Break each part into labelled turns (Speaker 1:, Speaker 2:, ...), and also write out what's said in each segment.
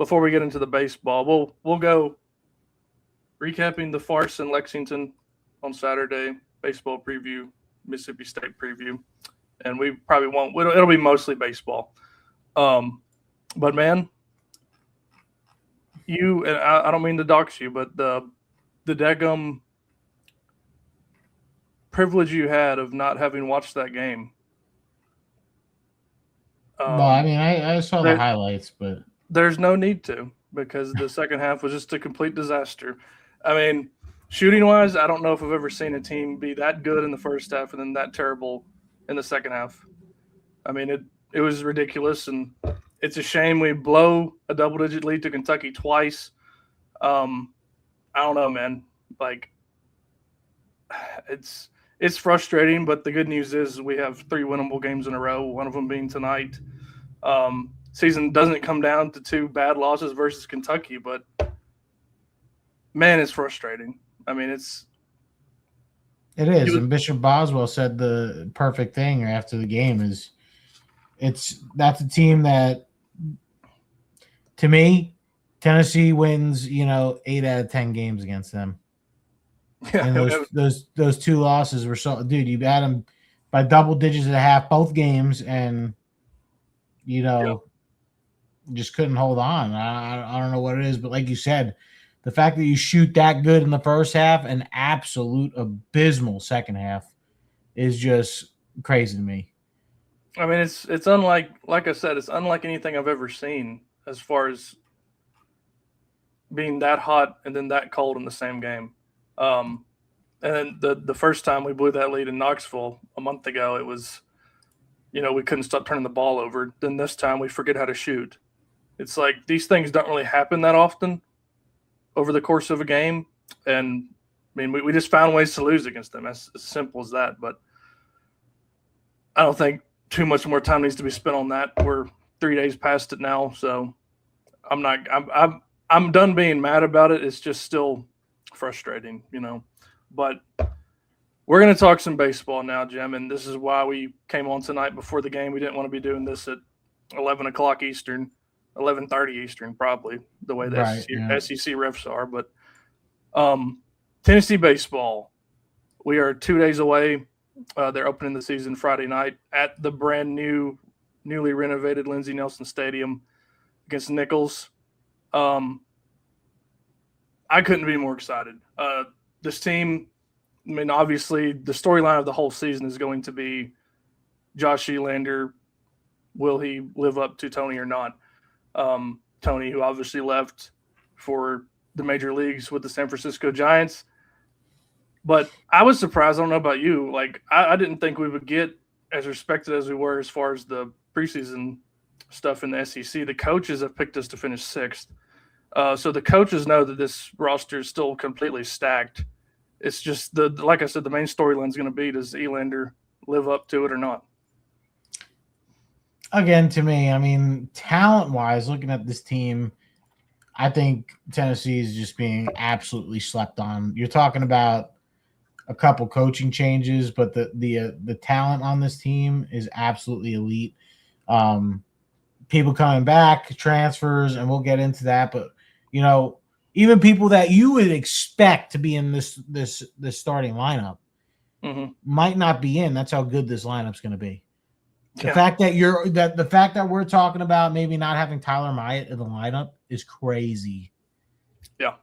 Speaker 1: before we get into the baseball, we'll go recapping the farce in Lexington on Saturday, baseball preview, Mississippi State preview, and we probably won't. It'll be mostly baseball. But man, you and I don't mean to dox you, but the daggum privilege you had of not having watched that game.
Speaker 2: Well, I mean, I saw the
Speaker 1: There,
Speaker 2: highlights, but
Speaker 1: there's no need to because the second half was just a complete disaster. I mean, shooting wise, I don't know if I've ever seen a team be that good in the first half and then that terrible in the second half. I mean, it was ridiculous, and it's a shame we blow a double digit lead to Kentucky twice. Um, I don't know, man. Like it's frustrating, but the good news is we have three winnable games in a row. One of them being tonight. Season doesn't come down to two bad losses versus Kentucky, but man, it's frustrating. I mean,
Speaker 2: it is. And Bishop Boswell said the perfect thing after the game is that's a team that, to me, Tennessee wins, 8 out of 10 games against them.
Speaker 1: yeah,
Speaker 2: And those two losses were so, dude, you had them by double digits at a half both games, and just couldn't hold on. I don't know what it is, but like you said, the fact that you shoot that good in the first half and absolute abysmal second half is just crazy to me.
Speaker 1: I mean, it's unlike, like I said, it's unlike anything I've ever seen as far as being that hot and then that cold in the same game. And then the first time we blew that lead in Knoxville a month ago, it was, we couldn't stop turning the ball over. Then this time we forget how to shoot. It's like these things don't really happen that often over the course of a game. And I mean, we just found ways to lose against them. As simple as that. But I don't think too much more time needs to be spent on that. We're 3 days past it now, so I'm done being mad about it. It's just still frustrating, But we're going to talk some baseball now, Jim, and this is why we came on tonight before the game. We didn't want to be doing this at 11 o'clock Eastern, 11:30 Eastern, probably the way the
Speaker 2: Right,
Speaker 1: SEC refs are. But Tennessee baseball, we are 2 days away. They're opening the season Friday night at the brand newly renovated Lindsey Nelson Stadium against Nichols. I couldn't be more excited. This team, I mean, obviously the storyline of the whole season is going to be Josh Elander. Will he live up to Tony or not? Tony, who obviously left for the major leagues with the San Francisco Giants. But I was surprised. I don't know about you. Like, I didn't think we would get as respected as we were as far as the preseason stuff in the SEC. The coaches have picked us to finish sixth. So the coaches know that this roster is still completely stacked. It's just like I said, the main storyline is going to be, does Elander live up to it or not?
Speaker 2: Again, to me, I mean, talent-wise, looking at this team, I think Tennessee is just being absolutely slept on. You're talking about a couple coaching changes, but the talent on this team is absolutely elite. People coming back, transfers, and we'll get into that. But even people that you would expect to be in this starting lineup might not be in. That's how good this lineup's going to be. The fact that we're talking about maybe not having Tyler Myatt in the lineup is crazy.
Speaker 1: Yeah.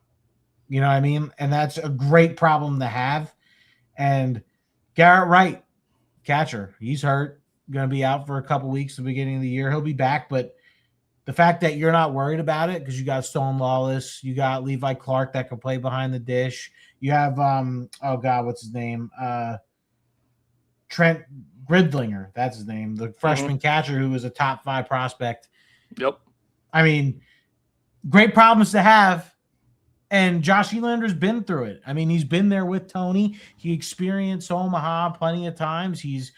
Speaker 2: You know what I mean? And that's a great problem to have. And Garrett Wright, catcher, he's hurt, going to be out for a couple weeks at the beginning of the year. He'll be back, but the fact that you're not worried about it because you got Stone Lawless, you got Levi Clark that can play behind the dish. You have what's his name? Trent Gridlinger, that's his name, the freshman catcher who was a top 5 prospect.
Speaker 1: Yep.
Speaker 2: I mean, great problems to have. And Josh Elander's been through it. I mean, he's been there with Tony. He experienced Omaha plenty of times. He's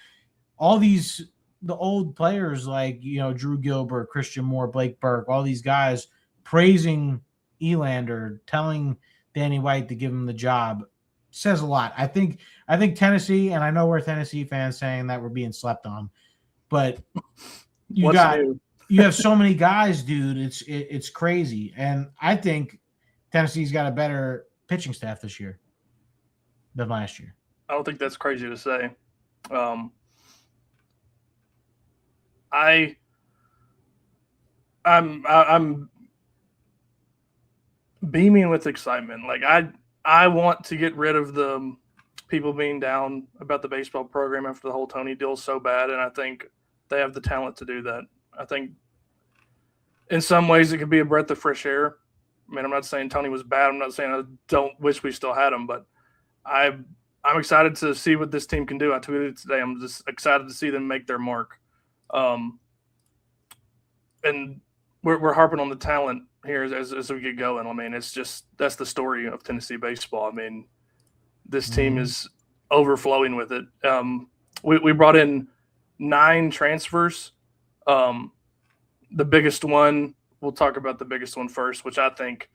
Speaker 2: all the old players like, Drew Gilbert, Christian Moore, Blake Burke, all these guys praising Elander, telling Danny White to give him the job says a lot. I think Tennessee, and I know we're Tennessee fans saying that we're being slept on, but you
Speaker 1: What's
Speaker 2: got
Speaker 1: new?
Speaker 2: you have so many guys, dude. It's crazy, and I think Tennessee's got a better pitching staff this year than last year.
Speaker 1: I don't think that's crazy to say. Um, I'm beaming with excitement. Like I want to get rid of the people being down about the baseball program after the whole Tony deal so bad, and I think they have the talent to do that. I think in some ways it could be a breath of fresh air. I mean, I'm not saying Tony was bad. I'm not saying I don't wish we still had him, but I'm excited to see what this team can do. I tweeted today. I'm just excited to see them make their mark. And we're harping on the talent here as we get going. I mean, it's just that's the story of Tennessee baseball. I mean, this team is overflowing with it. We brought in 9 transfers. The biggest one, we'll talk about the biggest one first, which I think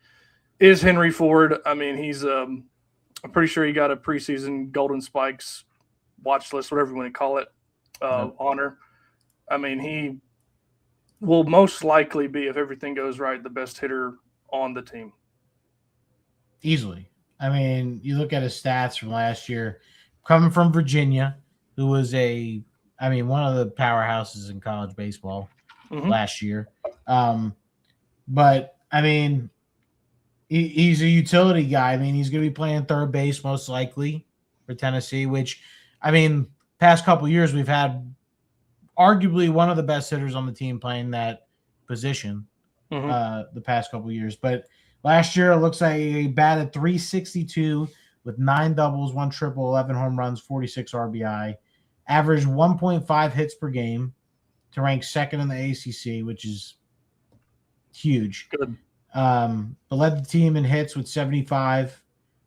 Speaker 1: is Henry Ford. I mean, he's I'm pretty sure he got a preseason Golden Spikes watch list, whatever you want to call it, honor. I mean, he will most likely be, if everything goes right, the best hitter on the team.
Speaker 2: Easily. I mean, you look at his stats from last year, coming from Virginia, who was one of the powerhouses in college baseball last year. But I mean, he's a utility guy. I mean, he's going to be playing third base most likely for Tennessee, which, I mean, past couple years we've had arguably one of the best hitters on the team playing that position the past couple years. But last year it looks like he batted .362 with 9 doubles, 1 triple, 11 home runs, 46 RBI, averaged 1.5 hits per game to rank second in the ACC, which is huge.
Speaker 1: Good.
Speaker 2: But led the team in hits with 75,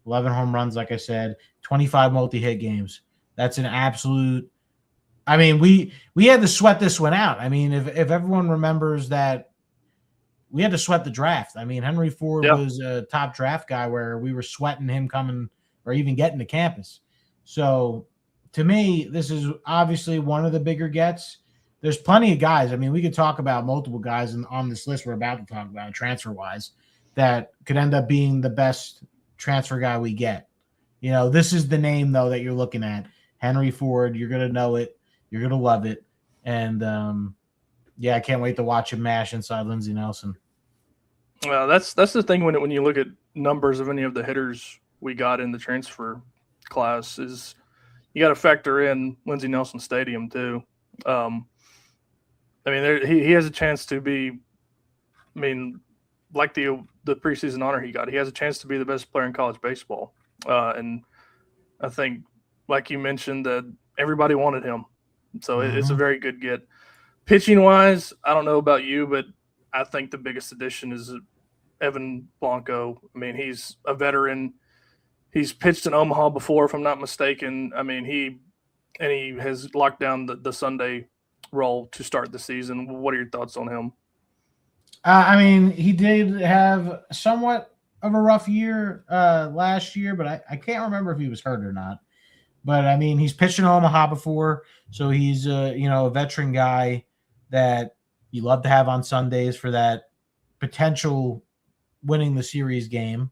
Speaker 2: 11 home runs, like I said, 25 multi-hit games. That's an absolute – I mean, we had to sweat this one out. I mean, if everyone remembers that we had to sweat the draft. I mean, Henry Ford was a top draft guy where we were sweating him coming or even getting to campus. So to me, this is obviously one of the bigger gets. There's plenty of guys. I mean, we could talk about multiple guys on this list we're about to talk about transfer-wise that could end up being the best transfer guy we get. You know, this is the name, though, that you're looking at. Henry Ford, you're going to know it. You're going to love it. And, I can't wait to watch him mash inside Lindsey Nelson.
Speaker 1: Well, that's the thing when you look at numbers of any of the hitters we got in the transfer class is you got to factor in Lindsey Nelson Stadium too. I mean, he has a chance to be. I mean, like the preseason honor he got, he has a chance to be the best player in college baseball. And I think, like you mentioned, that everybody wanted him. So it's a very good get. Pitching wise, I don't know about you, but I think the biggest addition is Evan Blanco. I mean, he's a veteran. He's pitched in Omaha before, if I'm not mistaken. I mean, he has locked down the Sunday role to start the season. What are your thoughts on him?
Speaker 2: I mean, he did have somewhat of a rough year last year, but I can't remember if he was hurt or not. But, I mean, he's pitched in Omaha before, so he's a veteran guy that you love to have on Sundays for that potential winning the series game.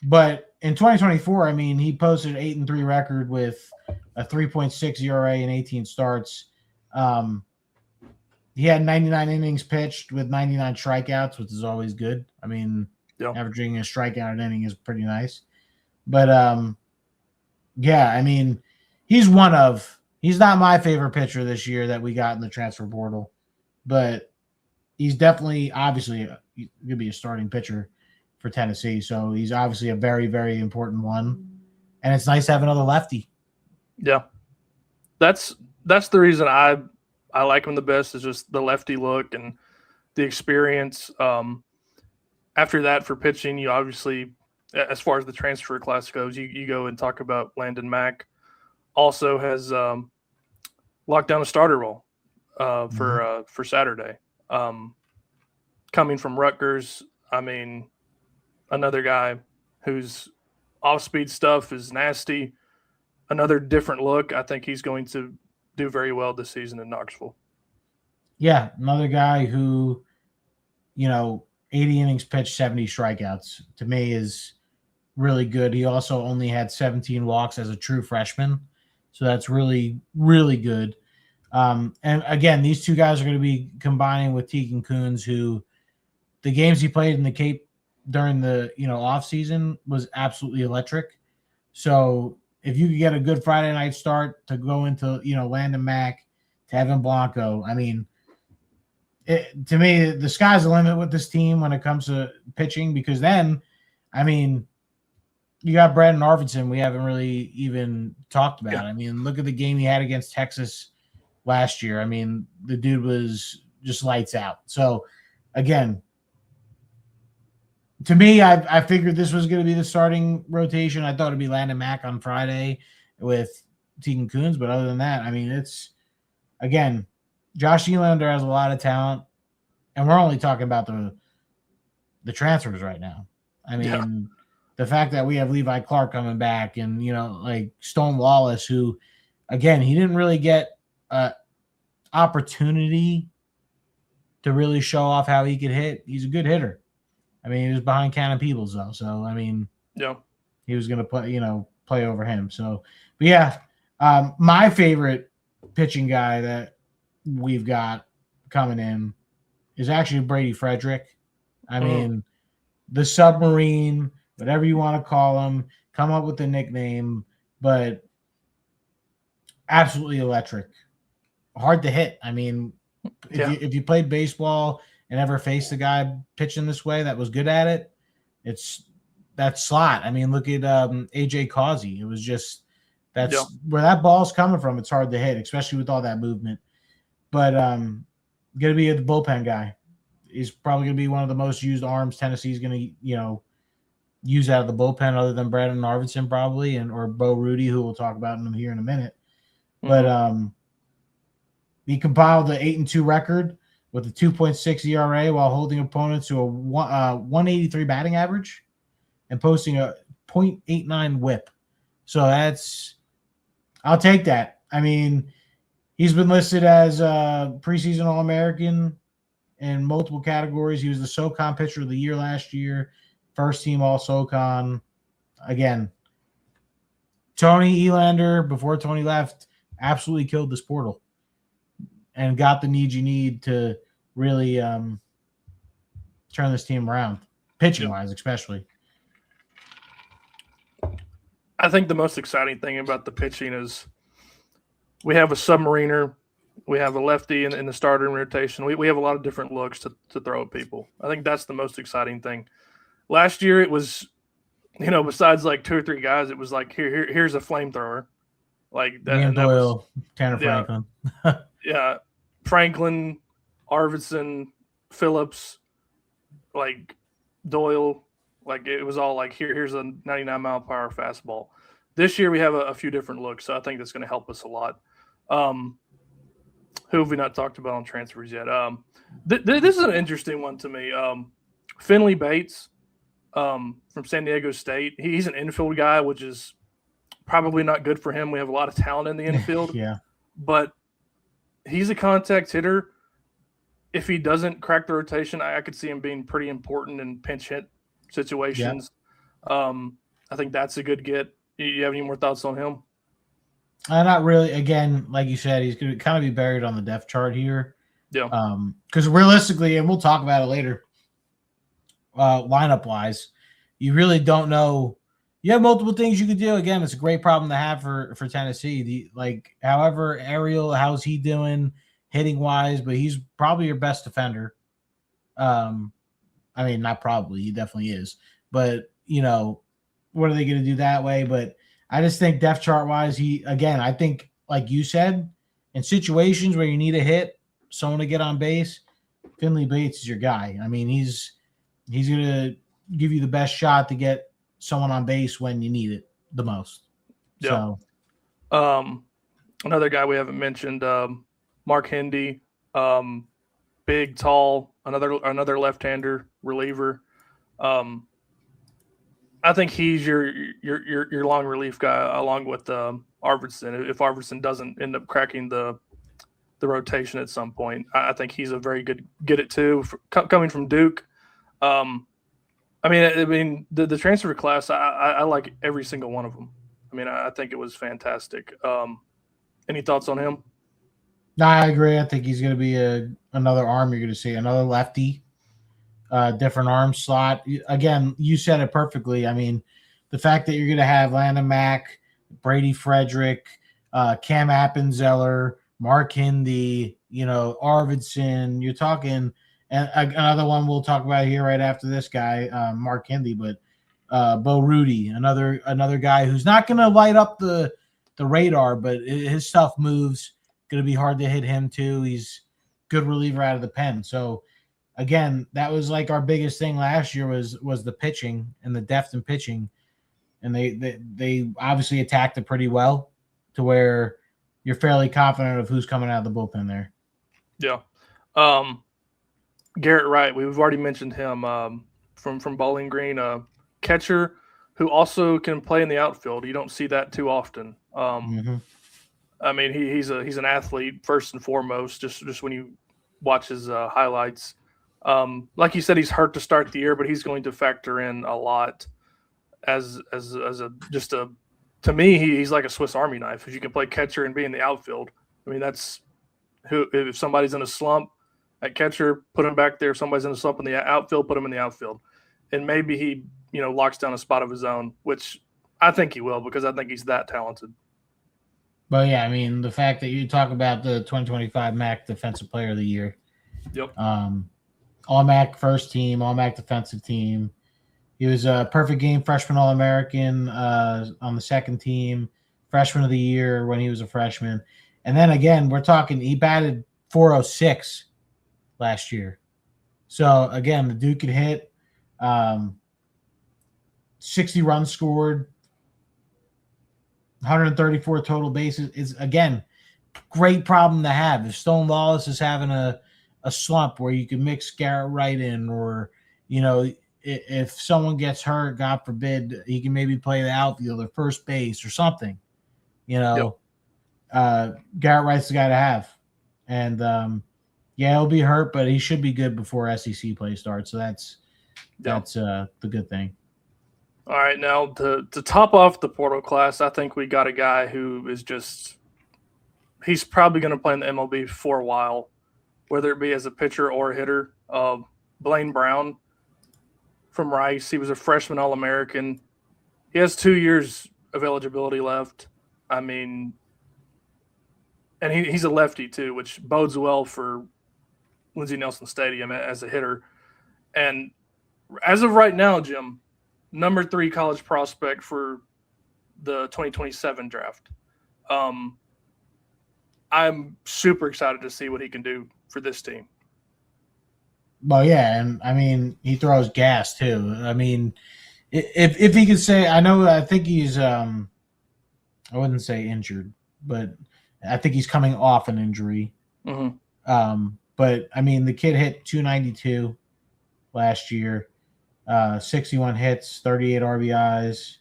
Speaker 2: But in 2024, I mean, he posted an 8-3 record with a 3.6 ERA and 18 starts. He had 99 innings pitched with 99 strikeouts, which is always good. I mean, averaging a strikeout an inning is pretty nice. But, I mean, he's not my favorite pitcher this year that we got in the transfer portal, but he's definitely, obviously, going to be a starting pitcher for Tennessee. So he's obviously a very, very important one. And it's nice to have another lefty.
Speaker 1: Yeah. That's the reason I like him the best is just the lefty look and the experience. After that, for pitching, you obviously, as far as the transfer class goes, you go and talk about Landon Mack. Also has locked down a starter role for Saturday. Coming from Rutgers, I mean, another guy whose off-speed stuff is nasty. Another different look. I think he's going to do very well this season in Knoxville.
Speaker 2: Yeah, another guy who, 80 innings pitched, 70 strikeouts to me is really good. He also only had 17 walks as a true freshman. So that's really, really good. And again, these two guys are going to be combining with Tegan Coons, who the games he played in the Cape during the off season was absolutely electric. So if you could get a good Friday night start to go into Landon Mack to Evan Blanco, I mean, to me the sky's the limit with this team when it comes to pitching, because then, I mean, you got Brandon Arvidsson. We haven't really even talked about.
Speaker 1: Yeah.
Speaker 2: I mean, look at the game he had against Texas last year. I mean, the dude was just lights out. So, again, to me, I figured this was going to be the starting rotation. I thought it'd be Landon Mack on Friday with Tegan Coons, but other than that, I mean, it's, again, Josh Elander has a lot of talent, and we're only talking about the transfers right now. I mean, the fact that we have Levi Clark coming back, and like Stone Wallace, who, again, he didn't really get an opportunity to really show off how he could hit. He's a good hitter. I mean, he was behind Cannon Peebles though, so I mean, he was going to play over him. So, but yeah, my favorite pitching guy that we've got coming in is actually Brady Frederick. I mean, the submarine, whatever you want to call him, come up with a nickname, but absolutely electric. Hard to hit. I mean, if you played baseball and ever faced a guy pitching this way that was good at it, it's that slot. I mean, look at AJ Causey. It was just where that ball's coming from. It's hard to hit, especially with all that movement. But going to be the bullpen guy. He's probably going to be one of the most used arms Tennessee's going to, use out of the bullpen, other than Brandon Arvidsson probably, or Bo Rudy, who we'll talk about here in a minute. But he compiled the 8-2 record with a 2.6 ERA while holding opponents to a 183 batting average and posting a .89 WHIP. So I'll take that. I mean, he's been listed as a preseason All-American in multiple categories. He was the SoCon Pitcher of the Year last year, first team All-SoCon. Again, Tony Elander, before Tony left, absolutely killed this portal and got the need you need to really turn this team around, pitching-wise especially.
Speaker 1: I think the most exciting thing about the pitching is we have a submariner, we have a lefty in the starter rotation. We have a lot of different looks to throw at people. I think that's the most exciting thing. Last year it was, besides like 2 or 3 guys, it was like here's a flamethrower, like that.
Speaker 2: Ian Doyle,
Speaker 1: was,
Speaker 2: Tanner Franklin.
Speaker 1: Yeah, Franklin, Arvidsson, Phillips, like Doyle, like it was all like here's a 99-mile-per-hour fastball. This year we have a few different looks, so I think that's going to help us a lot. Who have we not talked about on transfers yet? This is an interesting one to me. Finley Bates from San Diego State. He's an infield guy, which is probably not good for him. We have a lot of talent in the infield.
Speaker 2: Yeah.
Speaker 1: But he's a contact hitter. If he doesn't crack the rotation, I could see him being pretty important in pinch hit situations. Yeah. I think that's a good get. You have any more thoughts on him?
Speaker 2: Not really. Again, like you said, he's going to kind of be buried on the depth chart here.
Speaker 1: Yeah.
Speaker 2: Because realistically, and we'll talk about it later, lineup-wise, you really don't know. You have multiple things you could do. Again, it's a great problem to have for Tennessee. However, Ariel, how's he doing hitting-wise? But he's probably your best defender. I mean, not probably. He definitely is. But, what are they going to do that way? But I just think depth chart-wise, I think, like you said, in situations where you need a hit, someone to get on base, Finley Bates is your guy. I mean, he's going to give you the best shot to get someone on base when you need it the most.
Speaker 1: Yeah. So, another guy we haven't mentioned, Mark Hendy, big, tall, another left-hander reliever. I think he's your long relief guy along with Arvidsson. If Arvidsson doesn't end up cracking the the rotation at some point. I think he's a very good get it too. Coming from Duke, I mean, the transfer class, I like every single one of them. I mean, I think it was fantastic. Any thoughts on him?
Speaker 2: No, I agree. I think he's going to be another arm. You're going to see another lefty, different arm slot. Again, you said it perfectly. I mean, the fact that you're going to have Landon Mack, Brady Frederick, Cam Appenzeller, Mark Hindy, Arvidsson. You're talking, and another one we'll talk about here right after this guy, Mark Hindy, but Bo Rudy, another guy who's not going to light up the radar, but his stuff moves. Going to be hard to hit him too. He's good reliever out of the pen. So again, that was like our biggest thing last year was the pitching and the depth in pitching, and they obviously attacked it pretty well to where you're fairly confident of who's coming out of the bullpen there.
Speaker 1: Yeah. Garrett Wright, we've already mentioned him from Bowling Green, catcher who also can play in the outfield. You don't see that too often. I mean, he's an athlete first and foremost. Just when you watch his highlights, like you said, he's hurt to start the year, but he's going to factor in a lot to me, he's like a Swiss Army knife. If you can play catcher and be in the outfield, I mean, that's who. If somebody's in a slump at catcher, put him back there. If somebody's in a slump in the outfield, put him in the outfield, and maybe he locks down a spot of his own, which I think he will because I think he's that talented.
Speaker 2: But yeah, I mean, the fact that you talk about the 2025 MAC Defensive Player of the Year.
Speaker 1: Yep.
Speaker 2: All MAC first team, all MAC defensive team. He was a perfect game freshman All-American on the second team, freshman of the year when he was a freshman. And then again, we're talking he batted .406 last year. So again, the dude could hit 60 runs scored, 134 total bases. Is again great problem to have. If Stone Wallace is having a slump where you can mix Garrett Wright in, or if someone gets hurt, God forbid, he can maybe play the outfield or first base or something. Garrett Wright's the guy to have. And he'll be hurt, but he should be good before SEC play starts. So that's the good thing.
Speaker 1: All right, now to top off the portal class, I think we got a guy who is he's probably going to play in the MLB for a while, whether it be as a pitcher or a hitter. Blaine Brown from Rice. He was a freshman All-American. He has 2 years of eligibility left. I mean, and he's a lefty too, which bodes well for Lindsey Nelson Stadium as a hitter. And as of right now, Jim, number 3 college prospect for the 2027 draft. I'm super excited to see what he can do for this team.
Speaker 2: Well, yeah, and I mean, he throws gas too. I mean, if he could say, I think he's, I wouldn't say injured, but I think he's coming off an injury.
Speaker 1: Mm-hmm.
Speaker 2: But I mean, the kid hit 292 last year, 61 hits, 38 RBIs.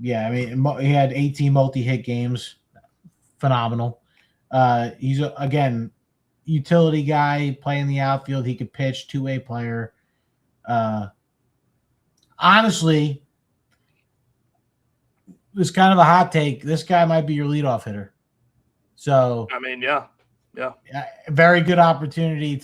Speaker 2: Yeah, I mean, he had 18 multi-hit games. Phenomenal. He's again utility guy, playing the outfield. He could pitch, two-way player. Honestly, it's kind of a hot take. This guy might be your leadoff hitter. So
Speaker 1: I mean, yeah.
Speaker 2: Very good opportunity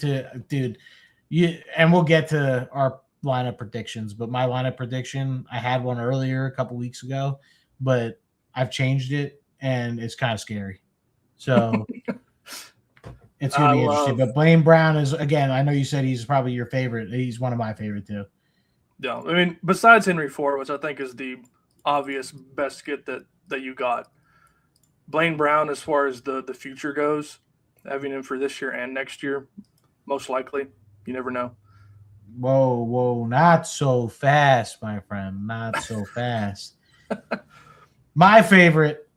Speaker 2: and we'll get to our lineup predictions, but my lineup prediction, I had one earlier a couple weeks ago, but I've changed it and it's kind of scary. So it's going to be interesting. But Blaine Brown is, again, I know you said he's probably your favorite. He's one of my favorite too.
Speaker 1: Yeah. I mean, besides Henry Ford, which I think is the obvious best get that you got, Blaine Brown, as far as the future goes, having him for this year and next year, most likely. You never know.
Speaker 2: Whoa, not so fast, my friend. Not so fast. My favorite,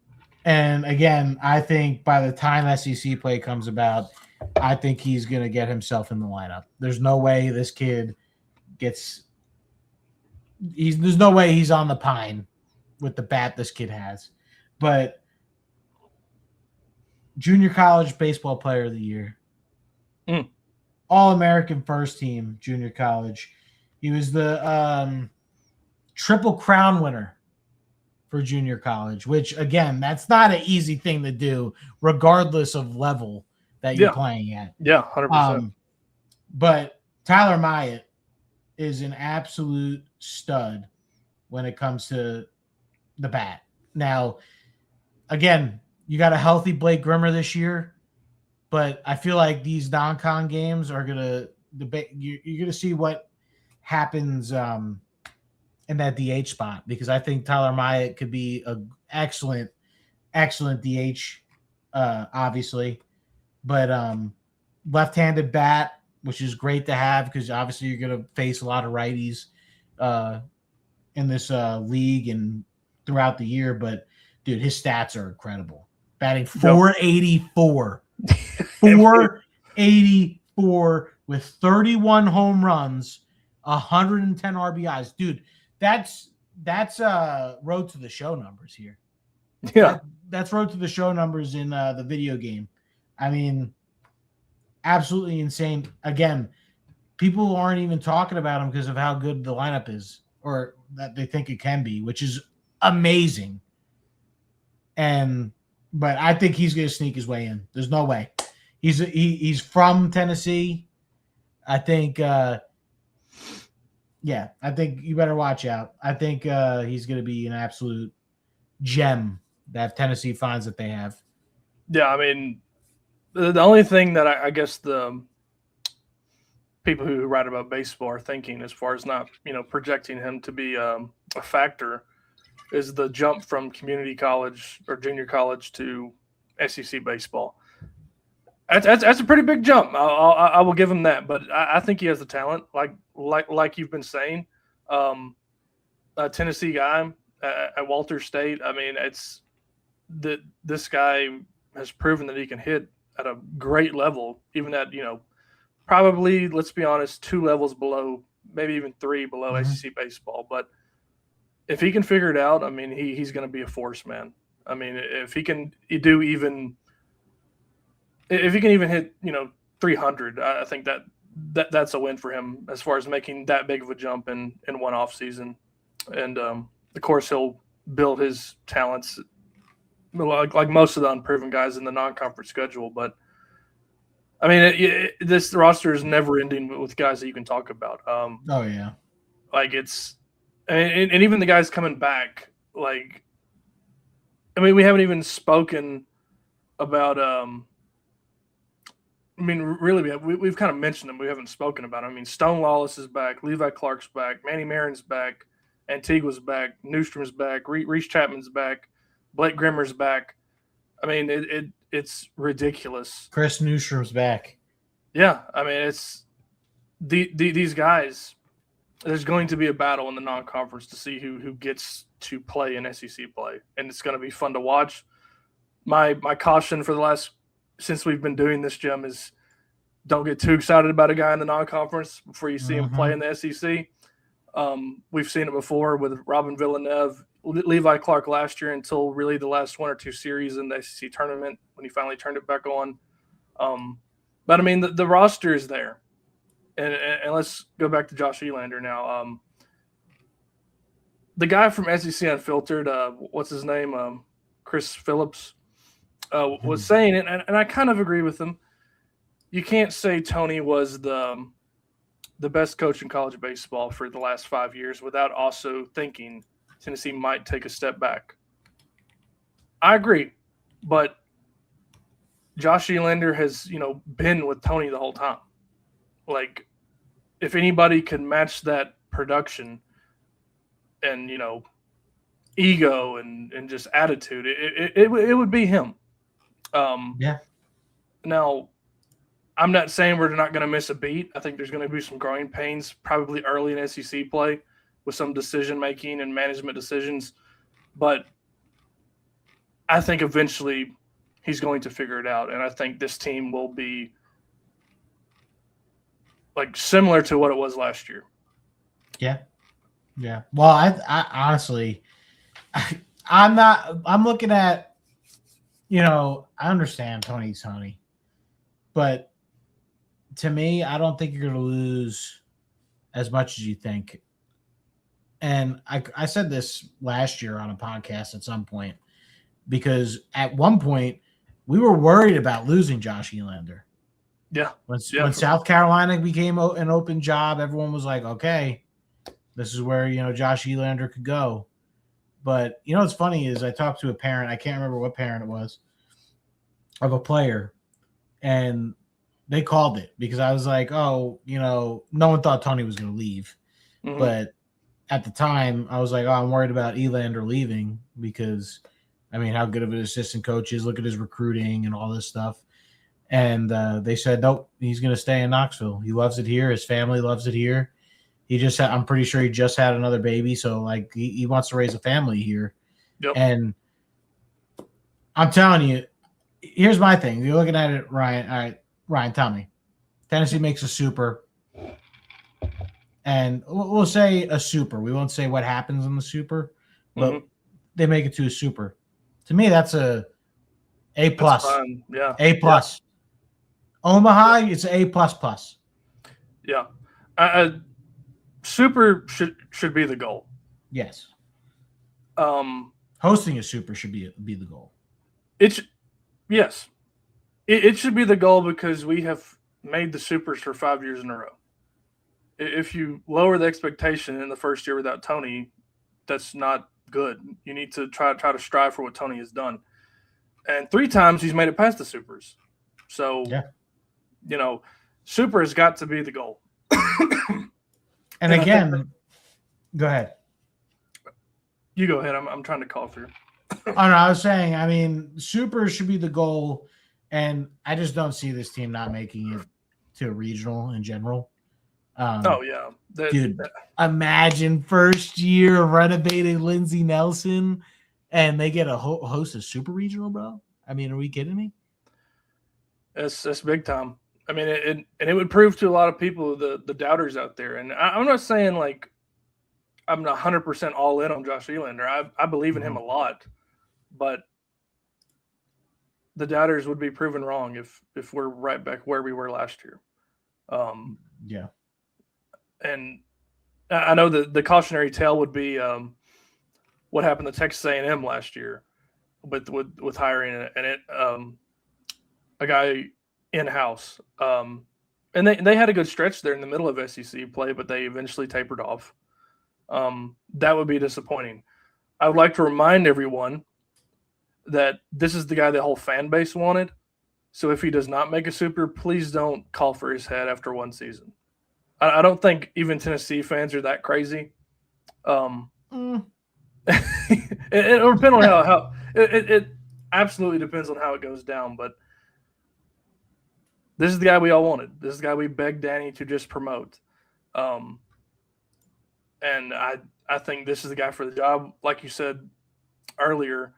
Speaker 2: and again, I think by the time SEC play comes about, I think he's going to get himself in the lineup. There's no way this kid there's no way he's on the pine with the bat this kid has. But Junior college baseball player of the year.
Speaker 1: Mm.
Speaker 2: All-American first team, junior college. He was the Triple Crown winner for junior college, which, again, that's not an easy thing to do, regardless of level that you're playing at.
Speaker 1: Yeah, 100%.
Speaker 2: But Tyler Myatt is an absolute stud when it comes to the bat. Now, again, you got a healthy Blake Grimmer this year, but I feel like these non-con games are gonna debate. You're gonna see what happens in that DH spot, because I think Tyler Myatt could be an excellent DH, obviously, but left-handed bat, which is great to have because obviously you're gonna face a lot of righties in this league and throughout the year. But dude, his stats are incredible. Batting 484. 484 with 31 home runs, 110 RBIs. Dude, that's road to the show numbers here.
Speaker 1: Yeah.
Speaker 2: That's road to the show numbers in the video game. I mean, absolutely insane. Again, people aren't even talking about him because of how good the lineup is, or that they think it can be, which is amazing. But I think he's going to sneak his way in. There's no way. He's from Tennessee. I think, I think you better watch out. I think he's going to be an absolute gem that Tennessee finds that they have.
Speaker 1: Yeah, I mean, the only thing that I guess the people who write about baseball are thinking, as far as not, projecting him to be a factor, is the jump from community college or junior college to SEC baseball. That's a pretty big jump. I will give him that, but I think he has the talent, like you've been saying. A Tennessee guy at Walter State. I mean, it's that this guy has proven that he can hit at a great level, even at probably, let's be honest, 2 levels below, maybe even 3 below SEC baseball, but if he can figure it out, I mean, he's going to be a force, man. I mean, if he can even hit, 300, I think that's a win for him as far as making that big of a jump in one off season. And of course, he'll build his talents like most of the unproven guys in the non-conference schedule. But I mean, this roster is never ending with guys that you can talk about.
Speaker 2: Oh yeah,
Speaker 1: like it's. And even the guys coming back, like, I mean, we haven't even spoken about. I mean, really, we've kind of mentioned them. We haven't spoken about them. I mean, Stone Lawless is back, Levi Clark's back, Manny Marin's back, Antigua's back, Newstrom's back, Reese Chapman's back, Blake Grimmer's back. I mean, it's ridiculous.
Speaker 2: Chris Newstrom's back.
Speaker 1: Yeah, I mean, it's these guys. There's going to be a battle in the non-conference to see who gets to play in SEC play, and it's going to be fun to watch. My caution for since we've been doing this, Jim, is don't get too excited about a guy in the non-conference before you see him play in the SEC. We've seen it before with Robin Villeneuve, Levi Clark last year until really the last 1 or 2 series in the SEC tournament when he finally turned it back on. But I mean, the roster is there. And let's go back to Josh Elander now. The guy from SEC Unfiltered, what's his name? Chris Phillips, was saying it, and I kind of agree with him. You can't say Tony was the best coach in college baseball for the last 5 years without also thinking Tennessee might take a step back. I agree, but Josh Elander has, been with Tony the whole time. Like, if anybody could match that production and, ego and just attitude, it would be him.
Speaker 2: Yeah.
Speaker 1: Now, I'm not saying we're not going to miss a beat. I think there's going to be some growing pains probably early in SEC play with some decision-making and management decisions. But I think eventually he's going to figure it out, and I think this team will be like similar to what it was last year.
Speaker 2: Yeah. Yeah. Well, I honestly, I'm looking at I understand Tony, but to me, I don't think you're going to lose as much as you think. And I said this last year on a podcast at some point, because at one point we were worried about losing Josh Elander.
Speaker 1: Yeah.
Speaker 2: When South Carolina became an open job, everyone was like, okay, this is where, Josh Elander could go. But, what's funny is I talked to a parent, I can't remember what parent it was, of a player, and they called it because I was like, oh, no one thought Tony was going to leave.
Speaker 1: Mm-hmm.
Speaker 2: But at the time, I was like, oh, I'm worried about Elander leaving because, how good of an assistant coach is. Look at his recruiting and all this stuff. And they said, nope, he's going to stay in Knoxville. He loves it here. His family loves it here. I'm pretty sure he just had another baby. So, he wants to raise a family here.
Speaker 1: Yep.
Speaker 2: And I'm telling you, here's my thing. You're looking at it, Ryan. All right, Ryan, tell me. Tennessee makes a super. And we'll say a super. We won't say what happens in the super, but they make it to a super. To me, that's A+.
Speaker 1: Yeah.
Speaker 2: A+. Yeah. Omaha, it's A++.
Speaker 1: Yeah. Super should be the goal.
Speaker 2: Yes. Hosting a super should be the goal.
Speaker 1: Yes. It should be the goal because we have made the supers for 5 years in a row. If you lower the expectation in the first year without Tony, that's not good. You need to try to strive for what Tony has done. And 3 times he's made it past the supers. So, super has got to be the goal.
Speaker 2: And again, go ahead.
Speaker 1: You go ahead. I'm trying to call through.
Speaker 2: Oh, no, I was saying, super should be the goal. And I just don't see this team not making it to a regional in general. Dude, imagine first year of renovating Lindsey Nelson and they get a host a super regional, bro. Are we kidding me?
Speaker 1: That's big time. It would prove to a lot of people, the doubters out there. And I'm not saying I'm 100% all in on Josh Elander. I believe in him a lot, but the doubters would be proven wrong if we're right back where we were last year.
Speaker 2: Yeah.
Speaker 1: And I know the cautionary tale would be what happened to Texas A&M last year with hiring a guy in-house. And they had a good stretch there in the middle of SEC play, but they eventually tapered off. That would be disappointing. I would like to remind everyone that this is the guy the whole fan base wanted. So if he does not make a super, please don't call for his head after one season. I don't think even Tennessee fans are that crazy. It depends on how it absolutely depends on how it goes down. But this is the guy we all wanted. This is the guy we begged Danny to just promote. And I think this is the guy for the job. Like you said earlier,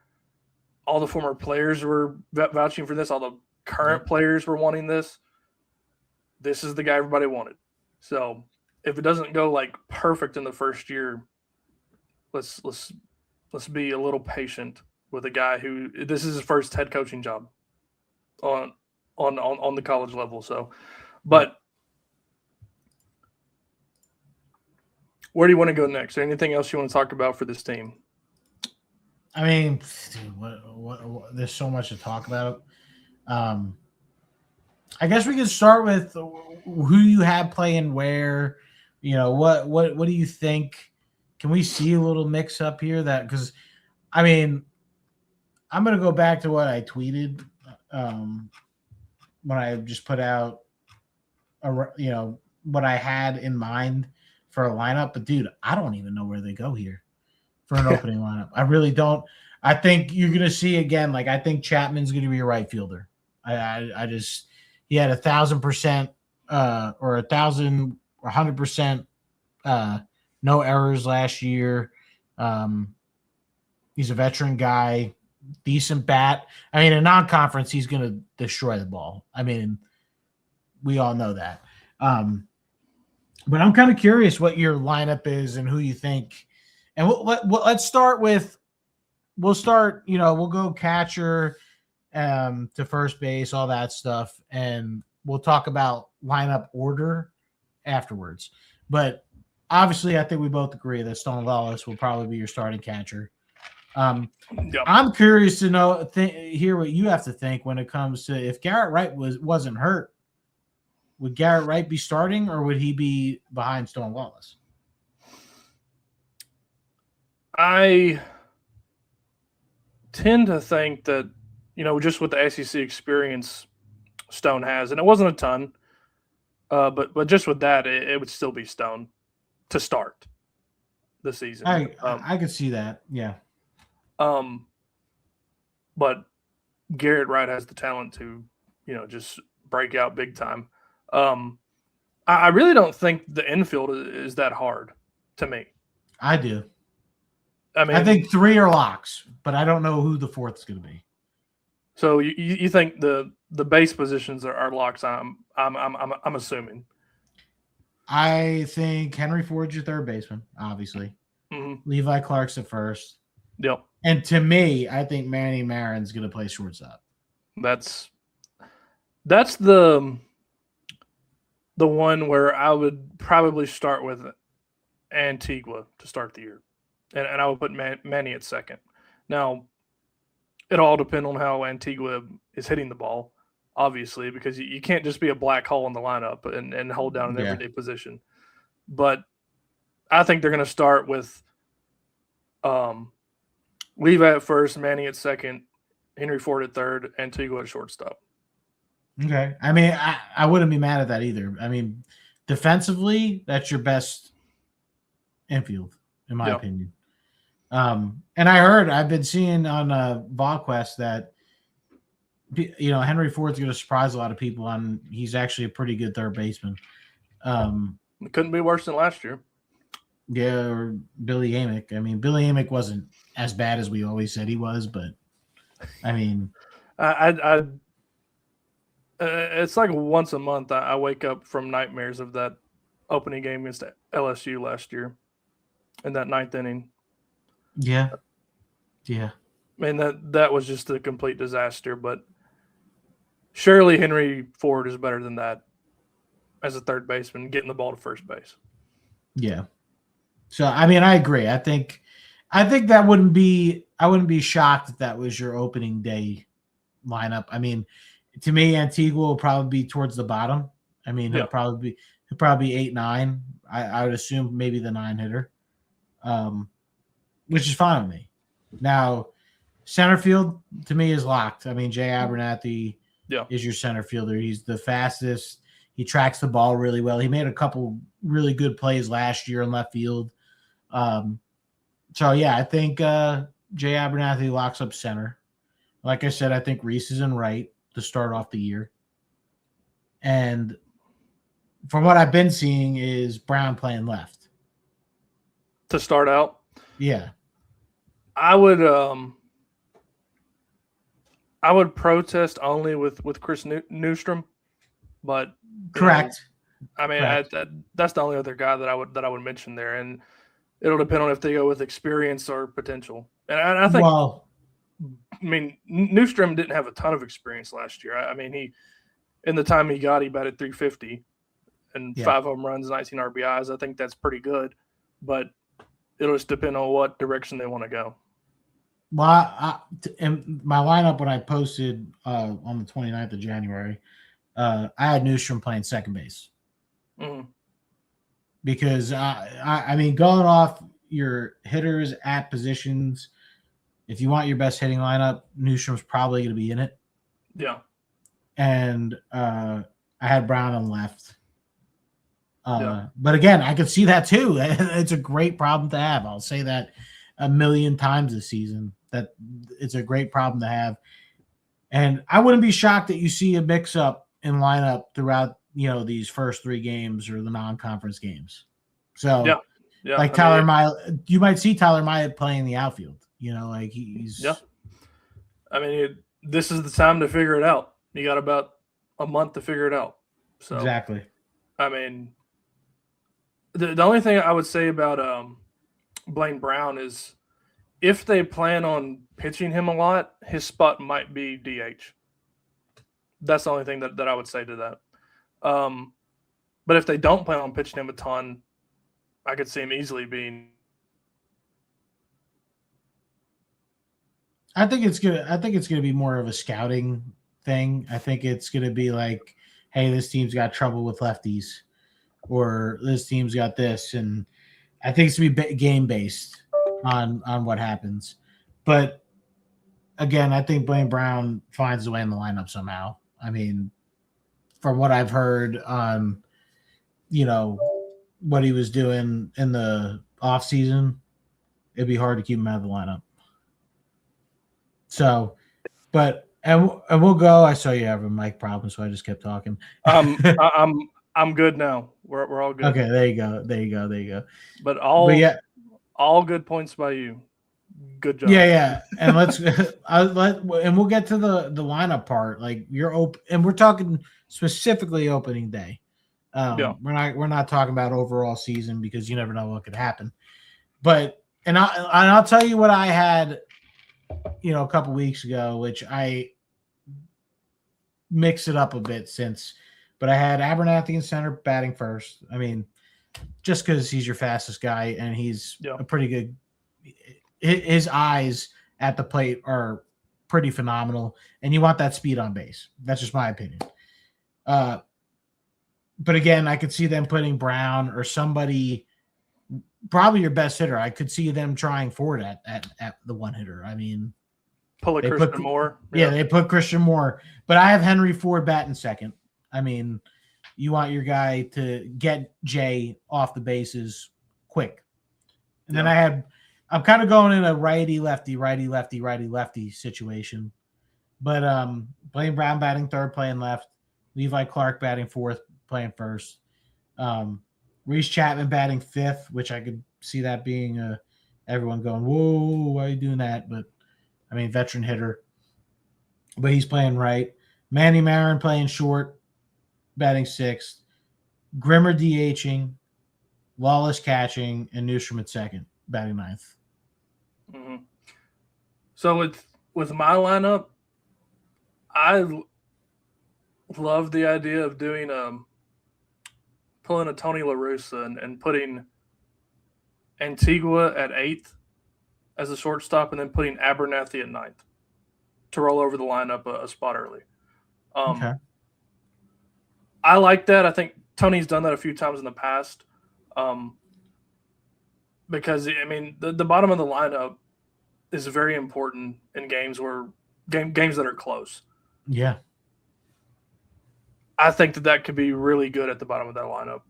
Speaker 1: all the former players were vouching for this. All the current players were wanting this. This is the guy everybody wanted. So if it doesn't go perfect in the first year, let's be a little patient with a guy who this is his first head coaching job on the college level. So, but where do you want to go next? Is there anything else you want to talk about for this team?
Speaker 2: Dude, what there's so much to talk about. I guess we can start with who you have playing where. What do you think? Can we see a little mix up here? Because I'm going to go back to what I tweeted when I just put out what I had in mind for a lineup. But dude, I don't even know where they go here for an opening lineup. I really don't. I think you're going to see again. I think Chapman's going to be a right fielder. He had 1,000% or 100% no errors last year. He's a veteran guy, decent bat. In non-conference, he's going to destroy the ball. We all know that. But I'm kind of curious what your lineup is and who you think. And let's start with. We'll start. We'll go catcher, to first base, all that stuff, and we'll talk about lineup order afterwards. But obviously, I think we both agree that Stone Lawless will probably be your starting catcher.
Speaker 1: Yep.
Speaker 2: I'm curious to hear what you have to think when it comes to if Garrett Wright wasn't hurt. Would Garrett Wright be starting, or would he be behind Stone Lawless?
Speaker 1: I tend to think that, just with the SEC experience Stone has, and it wasn't a ton, but just with that, it would still be Stone to start the season.
Speaker 2: I could see that, yeah.
Speaker 1: But Garrett Wright has the talent to, just break out big time. I really don't think the infield is that hard to me.
Speaker 2: I do.
Speaker 1: I mean,
Speaker 2: I think 3 are locks, but I don't know who the 4th is going to be.
Speaker 1: So you think the base positions are locks? I'm assuming.
Speaker 2: I think Henry Ford's your third baseman, obviously.
Speaker 1: Mm-hmm.
Speaker 2: Levi Clark's at first.
Speaker 1: Yep.
Speaker 2: And to me, I think Manny Marin's going to play shortstop.
Speaker 1: That's the one where I would probably start with Antigua to start the year, and I would put Manny at second. Now, it'll all depend on how Antigua is hitting the ball, obviously, because you can't just be a black hole in the lineup and hold down an everyday position. But I think they're going to start with Levi at first, Manny at second, Henry Ford at third, Antigua at shortstop.
Speaker 2: Okay. I mean, I wouldn't be mad at that either. I mean, defensively, that's your best infield, in my opinion. And I've been seeing on VolQuest that, Henry Ford's going to surprise a lot of people on he's actually a pretty good third baseman.
Speaker 1: It couldn't be worse than last year.
Speaker 2: Yeah, or Billy Amick. I mean, Billy Amick wasn't as bad as we always said he was, but I mean,
Speaker 1: it's like once a month I wake up from nightmares of that opening game against LSU last year in that 9th inning.
Speaker 2: Yeah.
Speaker 1: I mean, that was just a complete disaster, but surely Henry Ford is better than that as a third baseman, getting the ball to first base.
Speaker 2: Yeah. So, I mean, I agree. I think that I wouldn't be shocked if that was your opening day lineup. I mean, to me, Antigua will probably be towards the bottom. I mean, he'll probably be 8-9. I would assume maybe the 9 hitter, which is fine with me. Now, center field to me is locked. I mean, Jay Abernathy is your center fielder. He's the fastest. He tracks the ball really well. He made a couple really good plays last year in left field. So, yeah, I think Jay Abernathy locks up center. Like I said, I think Reese is in right to start off the year. And from what I've been seeing is Brown playing left.
Speaker 1: To start out?
Speaker 2: Yeah.
Speaker 1: I would protest only with Chris Newstrom, but
Speaker 2: correct.
Speaker 1: I mean, that's the only other guy that I would mention there, and it'll depend on if they go with experience or potential. And I think, I mean, Newstrom didn't have a ton of experience last year. I mean, he batted .350 and 5 home runs, 19 RBIs. I think that's pretty good, but it'll just depend on what direction they want to go.
Speaker 2: Well, in my lineup when I posted on the 29th of January, I had Newstrom playing second base.
Speaker 1: Mm-hmm.
Speaker 2: Because, I mean, going off your hitters at positions, if you want your best hitting lineup, Newstrom's probably going to be in it.
Speaker 1: Yeah.
Speaker 2: And I had Brown on left. But again, I could see that too. It's a great problem to have. I'll say that a million times this season, that it's a great problem to have. And I wouldn't be shocked that you see a mix up in lineup throughout, these first 3 games or the non-conference games. So like Tyler Myatt, you might see Tyler Myatt playing the outfield, like he's.
Speaker 1: Yeah. I mean, this is the time to figure it out. You got about a month to figure it out. So
Speaker 2: exactly.
Speaker 1: I mean, the only thing I would say about Blaine Brown is if they plan on pitching him a lot, his spot might be DH. That's the only thing that I would say to that. But if they don't plan on pitching him a ton, I could see him easily being.
Speaker 2: I think it's gonna be more of a scouting thing. I think it's gonna be like, hey, this team's got trouble with lefties, or this team's got this, and I think it's gonna be game based on what happens. But again, I think Blaine Brown finds a way in the lineup somehow. I mean, from what I've heard on, what he was doing in the offseason, it'd be hard to keep him out of the lineup. So, but and we'll go. I saw you have a mic problem, so I just kept talking.
Speaker 1: I'm good now. We're all good.
Speaker 2: Okay, there you go.
Speaker 1: But all good points by you. Good job.
Speaker 2: Yeah. And and we'll get to the lineup part. Like you're open, and we're talking specifically opening day. We're not talking about overall season because you never know what could happen. But I'll tell you what I had, a couple weeks ago, which I mixed it up a bit since. But I had Abernathy in center batting first. I mean, just because he's your fastest guy and he's a pretty good. His eyes at the plate are pretty phenomenal, and you want that speed on base. That's just my opinion. But again, I could see them putting Brown or somebody, probably your best hitter. I could see them trying Ford at the one hitter. I mean,
Speaker 1: Christian Moore.
Speaker 2: Yeah, they put Christian Moore, but I have Henry Ford batting second. I mean, you want your guy to get Jay off the bases quick, and then I'm kind of going in a righty lefty situation, but Blaine Brown batting third, playing left. Levi Clark batting fourth, playing first. Reese Chapman batting fifth, which I could see that being everyone going, whoa, why are you doing that? But I mean, veteran hitter, but he's playing right. Manny Marin playing short, batting sixth. Grimmer DHing, Lawless catching, and Newstrom at second, batting ninth.
Speaker 1: Mm-hmm. So with my lineup, I love the idea of doing pulling a Tony La Russa and putting Antigua at 8th as a shortstop, and then putting Abernathy at 9th to roll over the lineup a spot early.
Speaker 2: Okay.
Speaker 1: I like that. I think Tony's done that a few times in the past. Because I mean, the bottom of the lineup is very important in games games that are close.
Speaker 2: Yeah.
Speaker 1: I think that could be really good at the bottom of that lineup.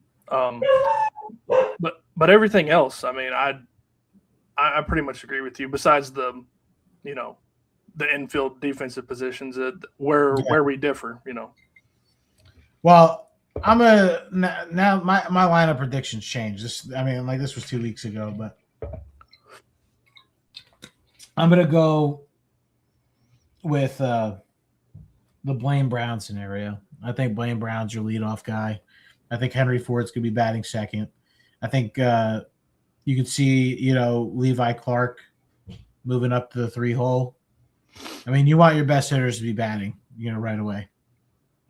Speaker 1: But everything else, I mean, I pretty much agree with you. Besides the infield defensive positions where we differ,
Speaker 2: Well, I'm now my lineup predictions changed. This was 2 weeks ago, but I'm gonna go with the Blaine Brown scenario. I think Blaine Brown's your leadoff guy. I think Henry Ford's gonna be batting second. I think you could see Levi Clark moving up to the 3-hole. I mean, you want your best hitters to be batting, right away.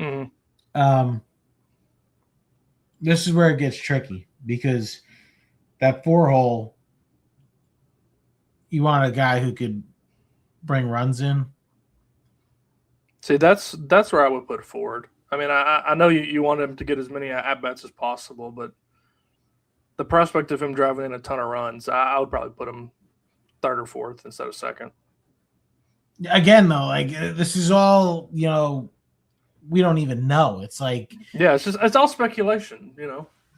Speaker 1: Mm-hmm.
Speaker 2: This is where it gets tricky because that 4-hole, you want a guy who could bring runs in.
Speaker 1: See, that's where I would put Ford. I mean, I know you want him to get as many at-bats as possible, but the prospect of him driving in a ton of runs, I would probably put him third or fourth instead of second.
Speaker 2: Again, though, like this is all, we don't even know. It's like,
Speaker 1: yeah, it's all speculation,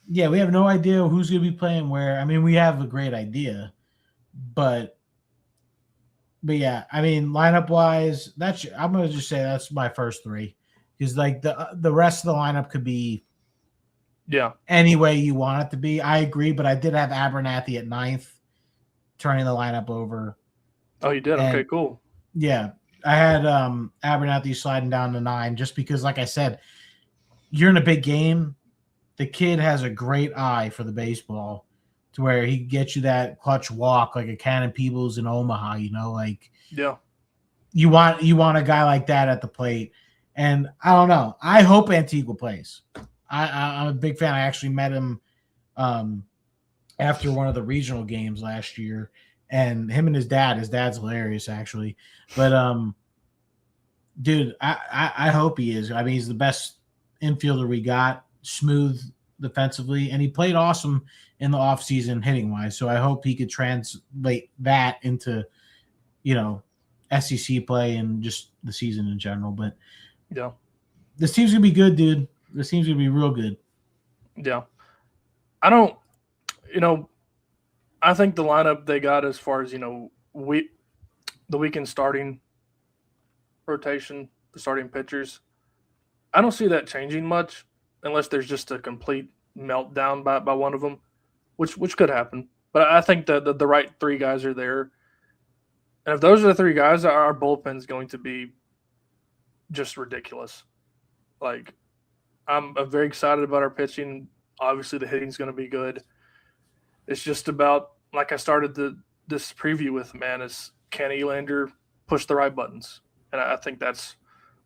Speaker 2: Yeah, we have no idea who's going to be playing where. I mean, we have a great idea, but yeah, I mean, lineup wise, I'm going to just say that's my first three, because like the rest of the lineup could be, any way you want it to be. I agree, but I did have Abernathy at 9th, turning the lineup over.
Speaker 1: Oh, you did? Okay, cool.
Speaker 2: Yeah. I had Abernathy sliding down to 9 just because, like I said, you're in a big game. The kid has a great eye for the baseball to where he can get you that clutch walk like a Cannon Peebles in Omaha. Like
Speaker 1: Yeah.
Speaker 2: you want a guy like that at the plate. And I don't know. I hope Antigua plays. I'm a big fan. I actually met him after one of the regional games last year, and him and his dad's hilarious actually. But dude, I hope he is. I mean, he's the best infielder we got, smooth defensively, and he played awesome in the offseason hitting wise. So I hope he could translate that into, SEC play and just the season in general. But
Speaker 1: Yeah.
Speaker 2: this team's gonna be good, dude. This team's gonna be real good.
Speaker 1: Yeah. I don't, I think the lineup they got as far as, the weekend starting rotation, the starting pitchers, I don't see that changing much unless there's just a complete meltdown by one of them, which could happen. But I think that the right three guys are there. And if those are the three guys, our bullpen's going to be just ridiculous. Like, I'm very excited about our pitching. Obviously, the hitting's going to be good. It's just about, like I started this preview with, man, is can Elander push the right buttons? And I think that's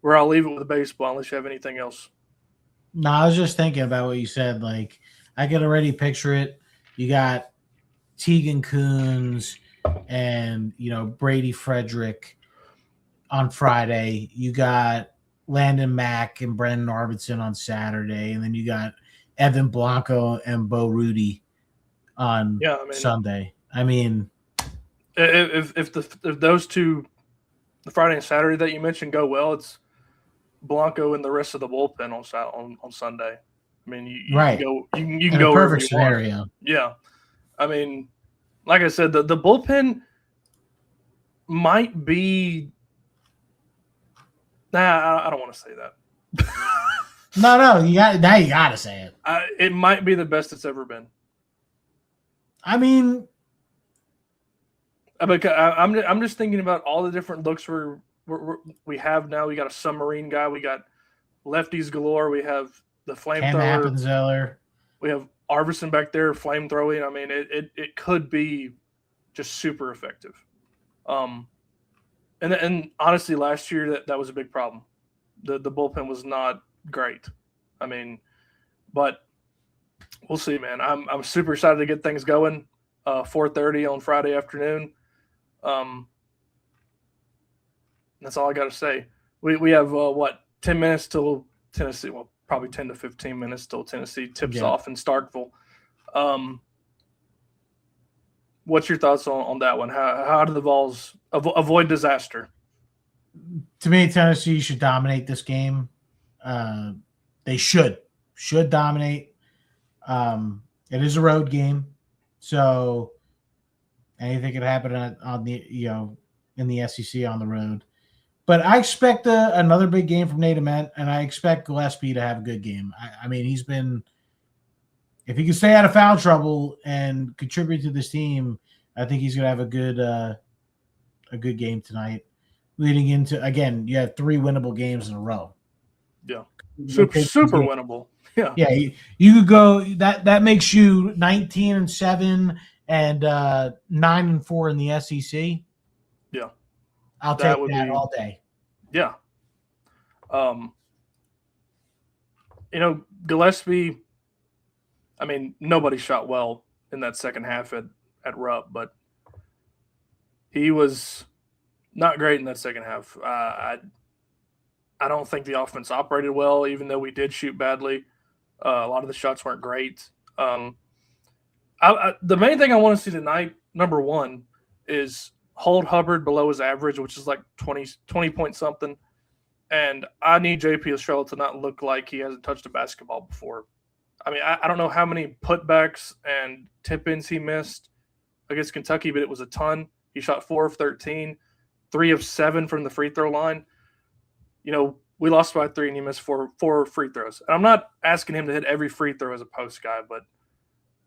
Speaker 1: where I'll leave it with the baseball unless you have anything else.
Speaker 2: No, I was just thinking about what you said. Like, I could already picture it. You got Tegan Coons and, Brady Frederick on Friday. You got Landon Mack and Brendan Arvidsson on Saturday. And then you got Evan Blanco and Bo Rudy on Sunday. I mean,
Speaker 1: if those two, the Friday and Saturday that you mentioned, go well, it's Blanco and the rest of the bullpen on Sunday. I mean, you can go
Speaker 2: perfect scenario.
Speaker 1: Want. Yeah, I mean, like I said, the bullpen might be. Nah, I don't want to say that.
Speaker 2: No, you got to say it.
Speaker 1: It might be the best it's ever been.
Speaker 2: I mean,
Speaker 1: I'm just thinking about all the different looks we have now. We got a submarine guy. We got lefties galore. We have the flamethrower. We have Arvidsson back there flamethrowing. I mean, it could be just super effective. And honestly, last year that was a big problem. The bullpen was not great. I mean, but we'll see, man. I'm super excited to get things going. 4:30 on Friday afternoon. That's all I got to say. We have 10 minutes till Tennessee. Well, probably 10 to 15 minutes till Tennessee tips off in Starkville. What's your thoughts on that one? How do the Vols avoid disaster?
Speaker 2: To me, Tennessee should dominate this game. They should dominate. It is a road game, so anything could happen on the in the SEC on the road. But I expect another big game from Nate Ament, and I expect Gillespie to have a good game. I mean, he's been – if he can stay out of foul trouble and contribute to this team, I think he's going to have a good game tonight. Leading into, again, you have 3 winnable games in a row.
Speaker 1: Yeah. Super winnable. Yeah.
Speaker 2: Yeah, you could go – that makes you 19-7 and 9-4 in the SEC.
Speaker 1: Yeah.
Speaker 2: I'll take that all day.
Speaker 1: Yeah. Gillespie, I mean, nobody shot well in that second half at Rupp, but he was not great in that second half. I don't think the offense operated well, even though we did shoot badly. A lot of the shots weren't great. The main thing I want to see tonight, number one, is hold Hubbard below his average, which is like 20 point something. And I need JP Estrella to not look like he hasn't touched a basketball before. I mean, I don't know how many putbacks and tip-ins he missed against Kentucky, but it was a ton. He shot 4 of 13, 3 of 7 from the free throw line. We lost by 3 and he missed four free throws. And I'm not asking him to hit every free throw as a post guy, but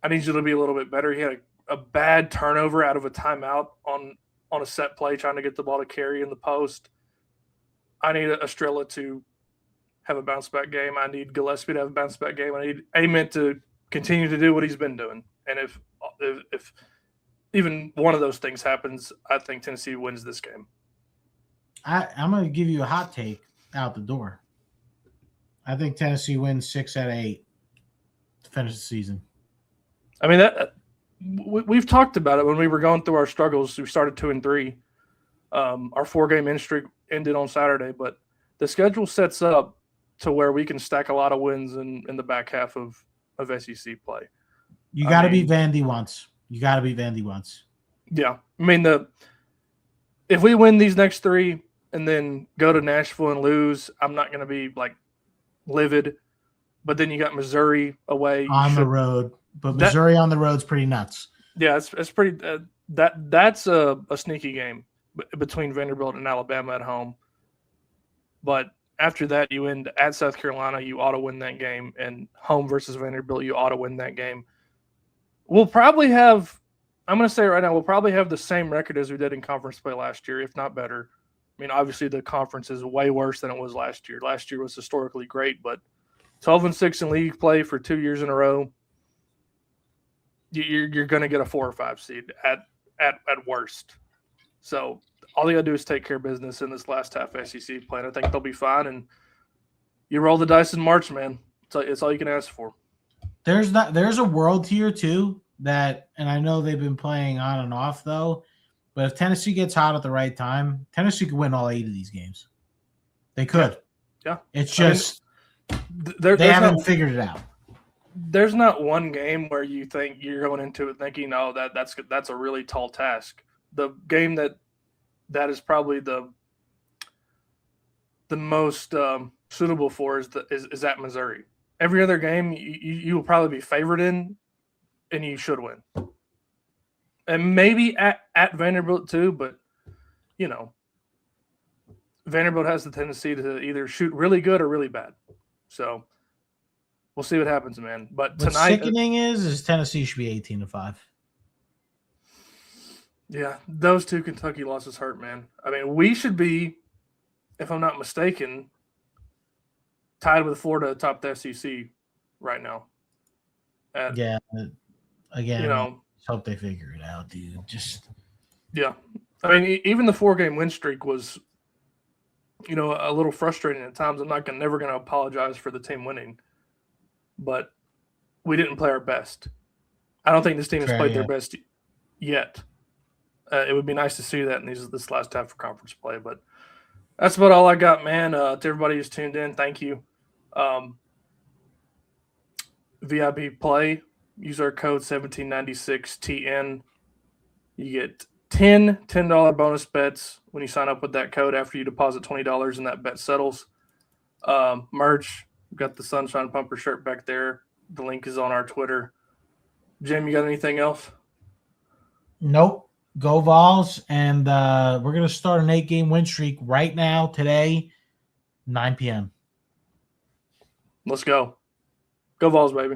Speaker 1: I need you to be a little bit better. He had a bad turnover out of a timeout on a set play trying to get the ball to carry in the post. I need Estrella to have a bounce-back game. I need Gillespie to have a bounce-back game. I need Ament to continue to do what he's been doing. And if if even one of those things happens, I think Tennessee wins this game.
Speaker 2: I'm going to give you a hot take out the door. I think Tennessee wins 6 out of 8 to finish the season.
Speaker 1: I mean, we've talked about it when we were going through our struggles. We started 2-3. Our 4-game win streak ended on Saturday, but the schedule sets up to where we can stack a lot of wins in the back half of SEC play.
Speaker 2: You got to beat Vandy once.
Speaker 1: Yeah. I mean, if we win these next 3 and then go to Nashville and lose, I'm not going to be like livid. But then you got Missouri away
Speaker 2: on the road. But Missouri on the road's pretty nuts.
Speaker 1: Yeah, it's pretty. That's a sneaky game between Vanderbilt and Alabama at home. But after that, you end at South Carolina, you ought to win that game, and home versus Vanderbilt, you ought to win that game. We'll probably have, I'm going to say it right now, we'll probably have the same record as we did in conference play last year, if not better. I mean, obviously the conference is way worse than it was last year. Last year was historically great, but 12-6 in league play for 2 years in a row, you're going to get a 4 or 5 seed at worst. So all you got to do is take care of business in this last half SEC play. And I think they'll be fine. And you roll the dice in March, man. It's all you can ask for.
Speaker 2: There's a world here too that, and I know they've been playing on and off though, but if Tennessee gets hot at the right time, Tennessee could win all 8 of these games. They could.
Speaker 1: Yeah.
Speaker 2: It's just they haven't figured it out.
Speaker 1: There's not one game where you think you're going into it thinking, "Oh, that's a really tall task." The game that is probably the most suitable for is at Missouri. Every other game you will probably be favored in, and you should win. And maybe at Vanderbilt too, but you know, Vanderbilt has the tendency to either shoot really good or really bad. So we'll see what happens, man. But
Speaker 2: What's
Speaker 1: tonight,
Speaker 2: sickening is Tennessee should be 18-5.
Speaker 1: Yeah, those 2 Kentucky losses hurt, man. I mean, we should be, if I'm not mistaken, tied with Florida atop the SEC right now.
Speaker 2: Yeah, again,
Speaker 1: you know,
Speaker 2: just hope they figure it out, dude.
Speaker 1: Yeah. I mean, even the 4-game win streak was, you know, a little frustrating at times. I'm never going to apologize for the team winning, but we didn't play our best. I don't think this team has played their best yet. It would be nice to see that in this last half of conference play, but that's about all I got, man. To everybody who's tuned in, thank you. VIB play, use our code 1796TN. You get $10 bonus bets when you sign up with that code after you deposit $20 and that bet settles. Merch, we've got the Sunshine Pumper shirt back there. The link is on our Twitter. Jim, you got anything else?
Speaker 2: Nope. Go Vols, and we're going to start an 8-game win streak right now, today, 9 p.m.
Speaker 1: Let's go. Go Vols, baby.